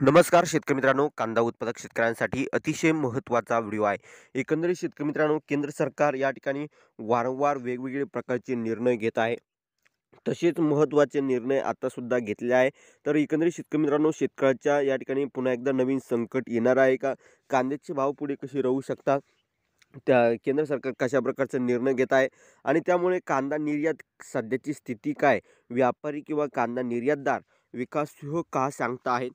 नमस्कार शेतकरी मित्रांनो, कांदा उत्पादक शेतकऱ्यांसाठी अतिशय महत्त्वाचा व्हिडिओ आहे. एकंदरीत शेतकरी मित्रांनो, केंद्र सरकार या ठिकाणी वारंवार वेगवेगळे प्रकारचे निर्णय घेत आहे. तसेच महत्त्वाचे निर्णय आता सुद्धा घेतले आहे. तर एकंदरीत शेतकरी मित्रांनो, शेतकऱ्याच्या या ठिकाणी पुन्हा एकदा नवीन संकट येणार आहे का? कांद्याचे भाव पुढे कसे राहू शकतात? त्या केंद्र सरकार कशा प्रकारचा निर्णय घेत आहे आणि त्यामुळे कांदा निर्यात सध्याची स्थिती काय? व्यापारी किंवा कांदा निर्यातदार विकासशिह का सांगता आहेत?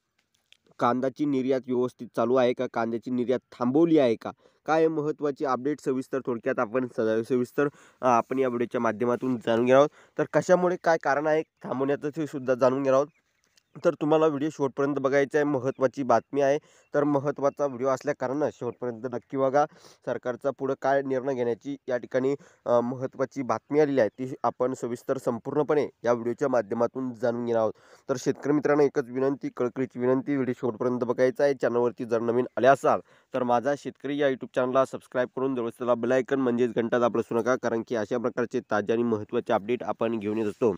कांद्याची निर्यात व्यवस्थित चालू आहे का? कांद्याची निर्यात थांबवली आहे का? काय महत्त्वाची अपडेट सविस्तर थोडक्यात आपण सविस्तर आपण या व्हिडिओच्या माध्यमातून जाणून घेणार आहोत. तर कशामुळे काय कारण आहे थांबवण्याचं ते सुद्धा जाणून घेणार आहोत. तर तुम्हाला व्हिडिओ शेवटपर्यंत बघायचा आहे. महत्त्वाची बातमी आहे. तर महत्त्वाचा व्हिडिओ असल्याकारणानं शेवटपर्यंत नक्की बघा. सरकारचा पुढं काय निर्णय घेण्याची या ठिकाणी महत्त्वाची बातमी आलेली आहे. ती आपण सविस्तर संपूर्णपणे या व्हिडिओच्या माध्यमातून जाणून घेणार आहोत. तर शेतकरी मित्रांनो, एकच विनंती, कळकळीची विनंती, व्हिडिओ शेवटपर्यंत बघायचा आहे. चॅनलवरती जर नवीन आले असाल तर माझा शेतकरी या यूट्यूब चॅनलला सबस्क्राईब करून जवळच बेल आयकॉन म्हणजेच घंटा दाबलं विसरू नका, कारण की अशा प्रकारचे ताजे आणि महत्त्वाचे अपडेट आपण घेऊन येत असतो.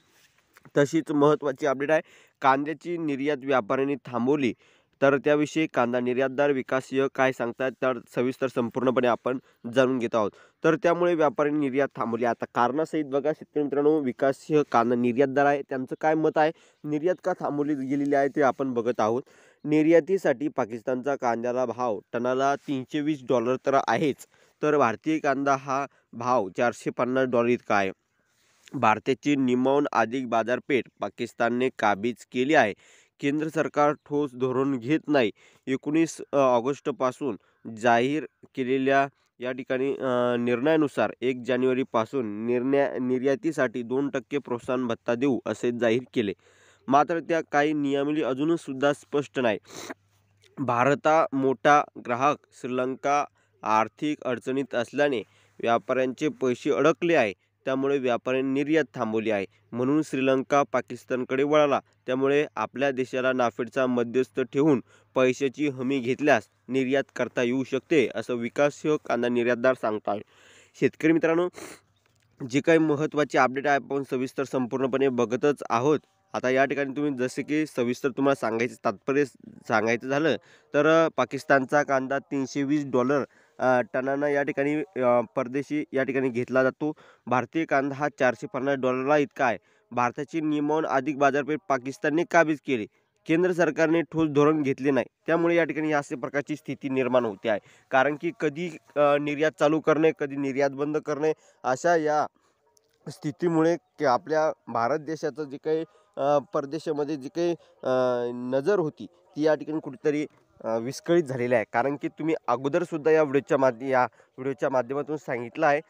तशीच महत्त्वाची अपडेट आहे. कांद्याची निर्यात व्यापाऱ्यांनी थांबवली, तर त्याविषयी कांदा निर्यातदार विकासशीह काय सांगतात, तर सविस्तर संपूर्णपणे आपण जाणून घेत आहोत. तर त्यामुळे व्यापाऱ्यांनी निर्यात थांबवली. आता कारणासहित बघा शेतकरी मित्रांनो, विकासशीह कांदा निर्यातदार आहे, त्यांचं काय मत आहे, निर्यात का थांबवली गेलेली आहे ते आपण बघत आहोत. निर्यातीसाठी पाकिस्तानचा कांद्याला भाव टनाला $320 तर आहेच, तर भारतीय कांदा हा भाव $450 इतका आहे. भारताची निम्म्याहून अधिक बाजारपेठ पाकिस्तानने काबीज केली आहे. केंद्र सरकार ठोस धोरण घेत नाही. 19 ऑगस्टपासून जाहीर केलेल्या या ठिकाणी निर्णयानुसार 1 जानेवारीपासून निर्यातीसाठी 2% प्रोत्साहन भत्ता देऊ असे जाहीर केले. मात्र त्या काही नियमावली अजूनच सुद्धा स्पष्ट नाही. भारता मोठा ग्राहक श्रीलंका आर्थिक अडचणीत असल्याने व्यापाऱ्यांचे पैसे अडकले आहे. त्यामुळे व्यापाऱ्यांनी निर्यात थांबवली आहे. म्हणून श्रीलंका पाकिस्तानकडे वळाला. त्यामुळे आपल्या देशाला नाफेडचा मध्यस्थ ठेवून पैशाची हमी घेतल्यास निर्यात करता येऊ शकते, असं विकासशीह कांदा निर्यातदार सांगतात. शेतकरी मित्रांनो, जे काही महत्त्वाचे अपडेट आहे आपण सविस्तर संपूर्णपणे बघतच आहोत. आता या ठिकाणी तुम्ही जसे की सविस्तर तुम्हाला सांगायचं तात्पर्य सांगायचं झालं तर पाकिस्तानचा कांदा $320 टनानं या ठिकाणी परदेशी या ठिकाणी घेतला जातो. भारतीय कांदा हा $450 इतका आहे. भारताची निम्म्याहून अधिक बाजारपेठ पाकिस्तानने काबीज केली. केंद्र सरकारने ठोस धोरण घेतले नाही. त्यामुळे या ठिकाणी अशा प्रकारची स्थिती निर्माण होते आहे. कारण की कधी निर्यात चालू करणे, कधी निर्यात बंद करणे, अशा या स्थितीमुळे की आपल्या भारत देशाचं जे काही परदेशामध्ये जी काही नजर होती ती या ठिकाणी कुठेतरी विस्कळीत झालेली आहे. कारण की तुम्ही अगोदरसुद्धा या व्हिडिओच्या माध्यमातून सांगितलं आहे.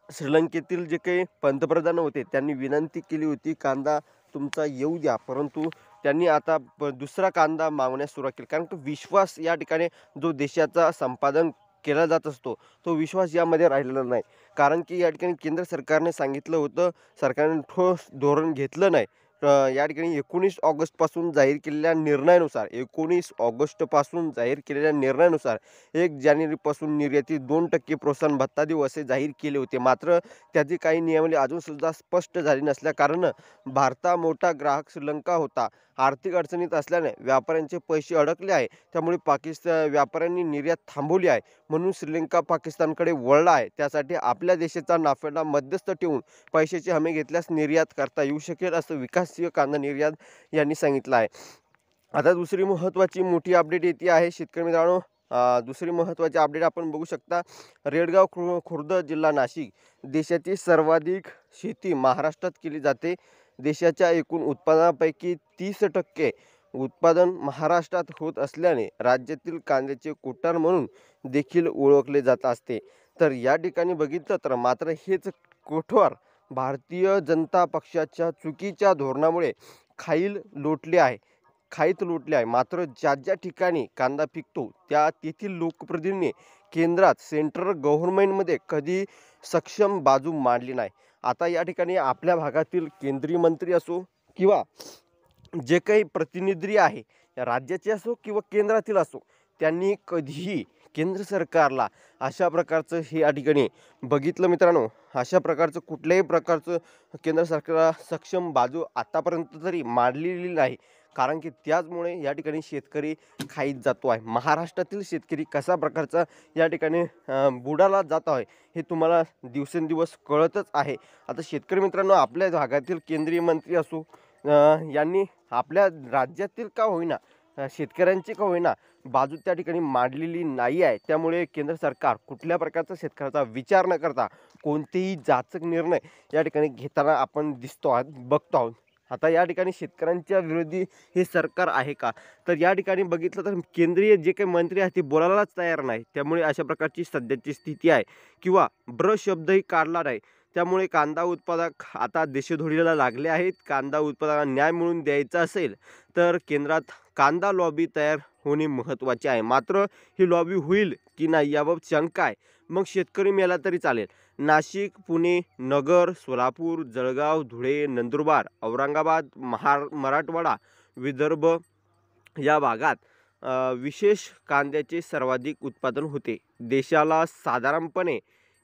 श्रीलंकेतील जे काही पंतप्रधान होते त्यांनी विनंती केली होती कांदा तुमचा येऊ द्या, परंतु त्यांनी आता दुसरा कांदा मागण्यास सुरुवात केली. कारण तो विश्वास या ठिकाणी जो देशाचा संपादन केला जात असतो तो विश्वास यामध्ये राहिलेला नाही. कारण की या ठिकाणी केंद्र सरकारने सांगितलं होतं, सरकारने ठोस धोरण घेतलं नाही. या ठिकाणी 19 ऑगस्टपासून जाहीर केलेल्या निर्णयानुसार 19 ऑगस्टपासून जाहीर केलेल्या निर्णयानुसार 1 जानेवारीपासून निर्यातीत 2% प्रोत्साहन भत्ता देऊ असे जाहीर केले होते. मात्र त्याची काही नियमावली अजूनसुद्धा स्पष्ट झाली नसल्याकारणानं भारता मोठा ग्राहक श्रीलंका होता. आर्थिक अडचणीत असल्याने व्यापाऱ्यांचे पैसे अडकले आहे. त्यामुळे व्यापाऱ्यांनी निर्यात थांबवली आहे. म्हणून श्रीलंका पाकिस्तानकडे वळला आहे. त्यासाठी आपल्या देशाचा नाफेडा मध्यस्थ ठेवून पैशाची हमी घेतल्यास निर्यात करता येऊ शकेल, असं विकासशील कांदा निर्यात यांनी सांगितलं आहे. आता दुसरी महत्त्वाची मोठी अपडेट येते आहे शेतकरी मित्रांनो. दुसरी महत्त्वाची अपडेट आपण बघू शकता. रेडगाव खुर्द जिल्हा नाशिक. देशाची सर्वाधिक शेती महाराष्ट्रात केली जाते. देशाच्या एकूण उत्पादनापैकी 30% उत्पादन महाराष्ट्रात होत असल्याने राज्यातील कांद्याचे कोठार म्हणून देखील ओळखले जात असते. तर या ठिकाणी बघितलं तर मात्र हेच कोठार भारतीय जनता पक्षाच्या चुकीच्या धोरणामुळे खाईत लोटले आहे. मात्र ज्या ज्या ठिकाणी कांदा पिकतो त्या तेथील लोकप्रतिनिधींनी केंद्रात सेंट्रल गव्हर्नमेंटमध्ये कधी सक्षम बाजू मांडली नाही. आता या ठिकाणी आपल्या भागातील केंद्रीय मंत्री असो किंवा जे काही प्रतिनिधी आहे राज्याचे असो किंवा केंद्रातील असो, त्यांनी कधीही केंद्र सरकारला अशा प्रकारचं हे या ठिकाणी बघितलं मित्रांनो, अशा प्रकारचं कुठल्याही प्रकारचं केंद्र सरकारला सक्षम बाजू आतापर्यंत तरी मांडलेली नाही. कारण की त्याचमुळे या ठिकाणी शेतकरी खाईत जातो आहे. महाराष्ट्रातील शेतकरी कशा प्रकारचा या ठिकाणी बुडाला जात आहे हे तुम्हाला दिवसेंदिवस कळतच आहे. आता शेतकरी मित्रांनो, आपल्या भागातील केंद्रीय मंत्री असो यांनी आपल्या राज्यातील का होईना शेतकऱ्यांची का होईना बाजू त्या ठिकाणी मांडलेली नाही आहे. त्यामुळे केंद्र सरकार कुठल्या प्रकारचा शेतकऱ्याचा विचार न करता कोणतेही जाचक निर्णय या ठिकाणी घेताना आपण दिसतो आहोत, बघतो आहोत. आता या ठिकाणी शेतकऱ्यांच्या विरोधी हे सरकार आहे का? तर या ठिकाणी बघितलं तर केंद्रीय जे काही मंत्री आहेत ते बोलायलाच तयार नाही. त्यामुळे अशा प्रकारची सध्याची स्थिती आहे किंवा शब्दही काढला नाही. त्यामुळे कांदा उत्पादक आता देशोधडीला लागले आहेत. कांदा उत्पादकांना न्याय मिळवून द्यायचा असेल तर केंद्रात कांदा लॉबी तयार होणे महत्त्वाचे आहे. मात्र ही लॉबी होईल की नाही याबाबत शंका आहे. मग शेतकरी मेला तरी चालेल. नाशिक, पुणे, नगर, सोलापूर, जळगाव, धुळे, नंदुरबार, औरंगाबाद, मराठवाडा, विदर्भ या भागात विशेष कांद्याचे सर्वाधिक उत्पादन होते. देशाला साधारणपणे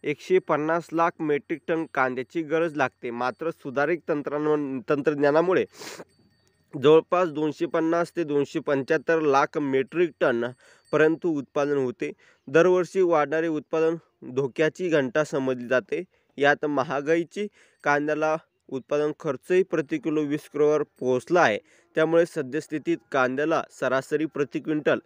150 लाख मेट्रिक टन कांद्याची गरज लागते. मात्र सुधारित तंत्रज्ञानामुळे जवळपास 250 ते 275 लाख मेट्रिक टन परंतु उत्पादन होते. दरवर्षी वाढणारे उत्पादन धोक्याची घंटा समजली जाते. यात महागाईची कांद्याला उत्पादन खर्चही प्रति किलो 20 रुपयावर पोहोचला आहे. त्यामुळे सद्यस्थितीत कांद्याला सरासरी प्रति क्विंटल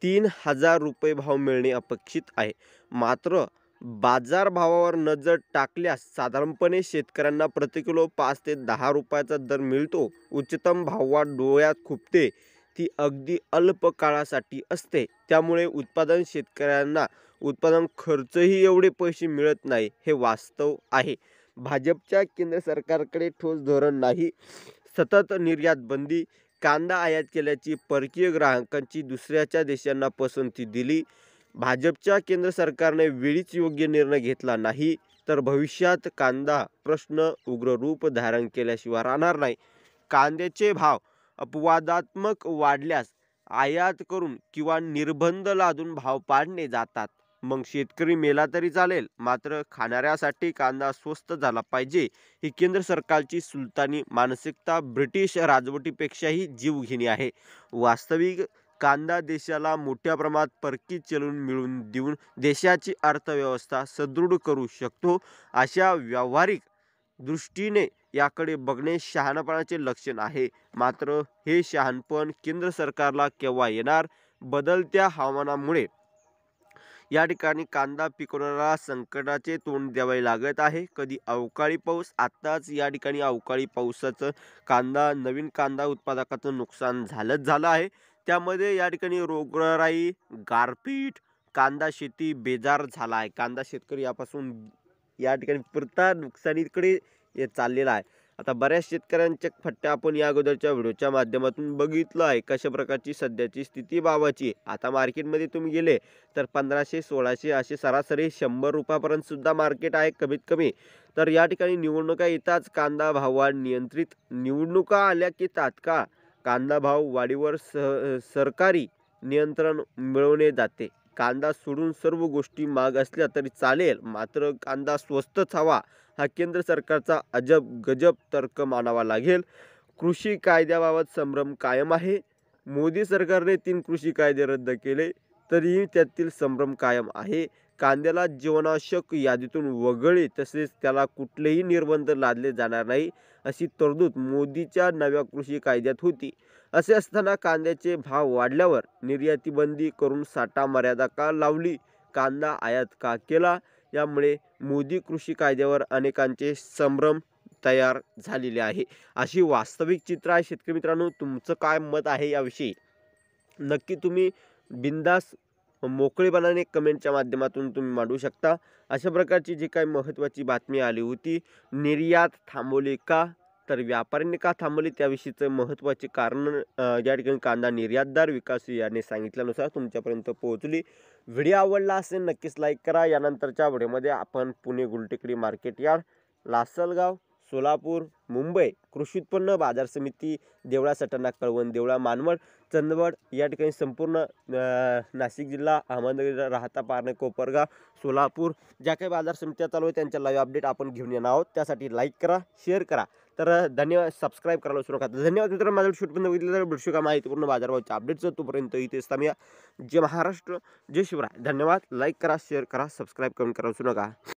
3000 रुपये भाव मिळणे अपेक्षित आहे. मात्र बाजारभावावर नजर टाकल्यास साधारणपणे शेतकऱ्यांना प्रति किलो 5 ते 10 रुपयाचा दर मिळतो. उच्चतम भाववाढ डोळ्यात खुपते ती अगदी अल्प काळासाठी असते. त्यामुळे शेतकऱ्यांना उत्पादन खर्चही एवढे पैसे मिळत नाही हे वास्तव आहे. भाजपच्या केंद्र सरकारकडे ठोस धोरण नाही. सतत निर्यात बंदी, कांदा आयात केल्याची परकीय ग्राहकांची दुसऱ्याच्या देशांना पसंती दिली. भाजपच्या केंद्र सरकारने वेळीच योग्य निर्णय घेतला नाही तर भविष्यात कांदा प्रश्न उग्र रूप धारण केल्याशिवाय राहणार नाही. कांद्याचे भाव अपवादात्मक वाढल्यास आयात करून किंवा निर्बंध लादून भाव पाडले जातात. मग शेतकरी मेला तरी चालेल, मात्र खाणाऱ्यासाठी कांदा स्वस्त झाला पाहिजे ही केंद्र सरकारची सुलतानी मानसिकता ब्रिटिश राजवटीपेक्षाही जीवघेणी आहे. वास्तविक कांदा देशाला मोठ्या प्रमाणात परकीय चलन मिळवून देऊन देशाची अर्थव्यवस्था सदृढ करू शकतो. अशा व्यावहारिक दृष्टीने याकडे बघणे शहाणपणाचे लक्षण आहे. मात्र हे शहाणपण केंद्र सरकारला केव्हा येणार? बदलत्या हवामानामुळे या ठिकाणी कांदा पिकवणाऱ्याला संकटाचे तोंड द्यावे लागत आहे. कधी अवकाळी पाऊस, आत्ताच या ठिकाणी अवकाळी पावसाचं नवीन कांदा उत्पादकाचं नुकसान झालं आहे. त्यामध्ये या ठिकाणी रोगराई, गारपीट, कांदा शेती बेजार झाला आहे. कांदा शेतकरी यापासून या ठिकाणी पुरता नुकसानीकडे चाललेला आहे. आता बऱ्याच शेतकऱ्यांच्या फट्ट्या आपण या अगोदरच्या व्हिडिओच्या माध्यमातून बघितलं आहे कशा प्रकारची सध्याची स्थिती भावाची. आता मार्केटमध्ये तुम्ही गेले तर 1500-1600 असे सरासरी 100 रुपयापर्यंत सुद्धा मार्केट आहे कमीत कमी. तर या ठिकाणी निवडणुका येताच कांदा भाववाढ नियंत्रित. निवडणुका आल्या की तात्काळ कांदा भाव वाढीवर सरकारी नियंत्रण मिळवले जाते. कांदा सोडून सर्व गोष्टी महाग असल्या तरी चालेल, मात्र कांदा स्वस्तच हवा हा केंद्र सरकारचा अजब गजब तर्क मानावा लागेल. कृषी कायद्याबाबत संभ्रम कायम आहे. मोदी सरकारने 3 कृषी कायदे रद्द केले तरीही त्यातील संभ्रम कायम आहे. कांद्याला जीवनावश्यक यादीतून वगळले तसेच त्याला कुठलेही निर्बंध लादले जाणार नाही अशी तरतूद मोदीच्या नव्या कृषी कायद्यात होती. असे असताना कांद्याचे भाव वाढल्यावर निर्यातीबंदी करून साठा मर्यादा का लावली? कांदा आयात का केला? यामुळे मोदी कृषी कायद्यावर अनेकांचे संभ्रम तयार झालेले आहे. अशी वास्तविक चित्र आहे. शेतकरी मित्रांनो, तुमचं काय मत आहे याविषयी नक्की तुम्ही बिंदास मोकळेपणाने कमेंटच्या माध्यमातून तुम्ही मांडू शकता. अशा प्रकारची जी काही महत्त्वाची बातमी आली होती, निर्यात थांबवली का, तर व्यापाऱ्यांनी का थांबवली त्याविषयीचं महत्त्वाचे कारण या ठिकाणी कांदा निर्यातदार विकास याने सांगितल्यानुसार तुमच्यापर्यंत पोहोचली. व्हिडिओ आवडला असेल नक्कीच लाईक करा. यानंतरच्या व्हिडिओमध्ये आपण पुणे गुलटेकडी मार्केट यार्ड, लासलगाव, सोलापूर, मुंबई कृषी उत्पन्न बाजार समिती, देवळा, सटाणा, कळवण, देवळा, मानवड, चंदवड या ठिकाणी संपूर्ण नाशिक जिल्हा, अहमदनगर, राहता, पारणे, कोपरगाव, सोलापूर ज्या काही बाजार समित्या चालू आहेत त्यांच्या लाईव्ह अपडेट आपण घेऊन येणार आहोत. त्यासाठी लाईक करा, शेअर करा. तर धन्यवाद. सबस्क्राईब करायला विसरू नका. धन्यवाद मित्रांनो, माझं शूटपर्यंत बघितलं तर भेटू का माहितीपूर्ण बाजारभावाच्या अपडेटचं. तोपर्यंत इथेच थांबूया. जय महाराष्ट्र, जय शिवराय. धन्यवाद. लाईक करा, शेअर करा, सबस्क्राईब करून करा विसरू नका.